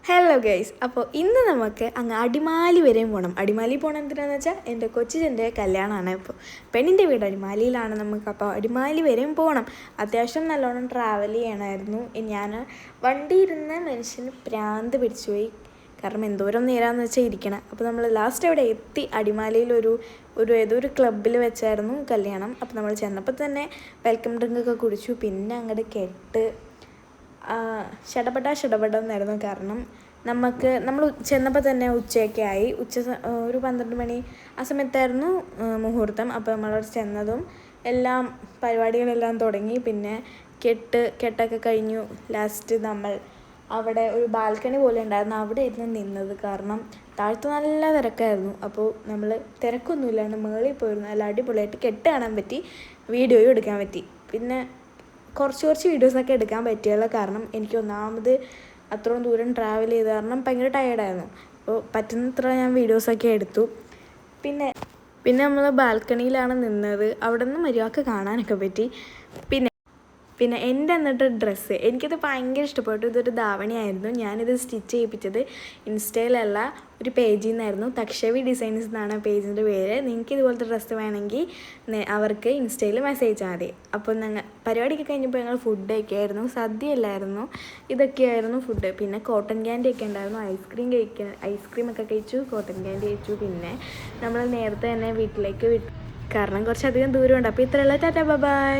Hello guys, അപ്പോൾ ഇന്ന് നമുക്ക് അങ്ങ് അടിമാലി വരെയും പോകണം. അടിമാലി പോകണം എന്തിനാന്ന് വെച്ചാൽ എൻ്റെ കൊച്ചിൻ്റെ കല്യാണമാണ്. ഇപ്പോൾ പെണ്ണിൻ്റെ വീട് അടിമാലിയിലാണ്. നമുക്ക് അപ്പോൾ അടിമാലി വരെയും പോകണം. അത്യാവശ്യം നല്ലോണം ട്രാവൽ ചെയ്യണമായിരുന്നു. ഞാൻ വണ്ടി ഇരുന്ന് മനുഷ്യന് ഭ്രാന്ത് പിടിച്ചുപോയി. കാരണം എന്തോരം നേരാന്ന് വെച്ചാൽ ഇരിക്കണം. അപ്പോൾ നമ്മൾ ലാസ്റ്റ് അവിടെ എത്തി. അടിമാലിയിൽ ഏതൊരു ക്ലബ്ബിൽ വെച്ചായിരുന്നു കല്യാണം. അപ്പോൾ നമ്മൾ ചെന്നപ്പോൾ തന്നെ വെൽക്കം ഡ്രിങ്കൊക്കെ കുടിച്ചു. പിന്നെ അങ്ങോട്ട് കെട്ട് ഷടപടാന്നായിരുന്നു. കാരണം നമ്മൾ ചെന്നപ്പോൾ തന്നെ ഉച്ചയൊക്കെ ആയി. ഒരു 12 മണി ആ സമയത്തായിരുന്നു മുഹൂർത്തം. അപ്പോൾ നമ്മളവിടെ ചെന്നതും എല്ലാം പരിപാടികളെല്ലാം തുടങ്ങി. പിന്നെ കെട്ടൊക്കെ കഴിഞ്ഞു. ലാസ്റ്റ് നമ്മൾ അവിടെ ഒരു ബാൽക്കണി പോലെ ഉണ്ടായിരുന്നു, അവിടെ ഇരുന്ന് നിന്നത്. കാരണം താഴത്ത് നല്ല തിരക്കായിരുന്നു. അപ്പോൾ നമ്മൾ തിരക്കൊന്നുമില്ലാണ്ട് മുകളിൽ പോയിരുന്നു. നല്ല അടിപൊളിയായിട്ട് കെട്ട് കാണാൻ പറ്റി, വീഡിയോയും എടുക്കാൻ പറ്റി. പിന്നെ കുറച്ച് വീഡിയോസൊക്കെ എടുക്കാൻ പറ്റിയല്ലോ. കാരണം എനിക്ക് ഒന്നാമത് അത്രയും ദൂരം ട്രാവൽ ചെയ്ത് കാരണം ഭയങ്കര ടയേർഡായിരുന്നു. അപ്പോൾ പറ്റുന്നത്ര ഞാൻ വീഡിയോസൊക്കെ എടുത്തു. പിന്നെ നമ്മൾ ബാൽക്കണിയിലാണ് നിന്നത്. അവിടെ നിന്ന് മര്യാദക്ക് കാണാനൊക്കെ പറ്റി. പിന്നെ എൻ്റെ എന്നിട്ട് ഡ്രസ്സ് എനിക്കത് ഭയങ്കര ഇഷ്ടപ്പെട്ടു. ഇതൊരു ധാവണിയായിരുന്നു. ഞാനിത് സ്റ്റിച്ച് ചെയ്യിപ്പിച്ചത് ഇൻസ്റ്റയിലല്ല, ഒരു പേജിൽ നിന്നായിരുന്നു. തക്ഷവി ഡിസൈൻസ് എന്നാണ് പേജിൻ്റെ പേര്. നിങ്ങൾക്ക് ഇതുപോലത്തെ ഡ്രസ്സ് വേണമെങ്കിൽ അവർക്ക് ഇൻസ്റ്റയിൽ മെസ്സേജ് മതി. അപ്പോൾ പരിപാടിയൊക്കെ കഴിഞ്ഞപ്പോൾ ഞങ്ങൾ ഫുഡ് കഴിക്കായിരുന്നു. സദ്യയല്ലായിരുന്നു, ഇതൊക്കെയായിരുന്നു ഫുഡ്. പിന്നെ കോട്ടൺ ക്യാൻഡി ഒക്കെ ഉണ്ടായിരുന്നു. ഐസ്ക്രീമൊക്കെ കഴിച്ചു, കോട്ടൺ ക്യാൻഡി കഴിച്ചു. പിന്നെ നമ്മൾ നേരത്തെ തന്നെ വീട്ടിലേക്ക് വിട്ടു, കാരണം കുറച്ചധികം ദൂരമുണ്ട്. അപ്പോൾ ഇത്രയുള്ള ടാറ്റാ ബൈ.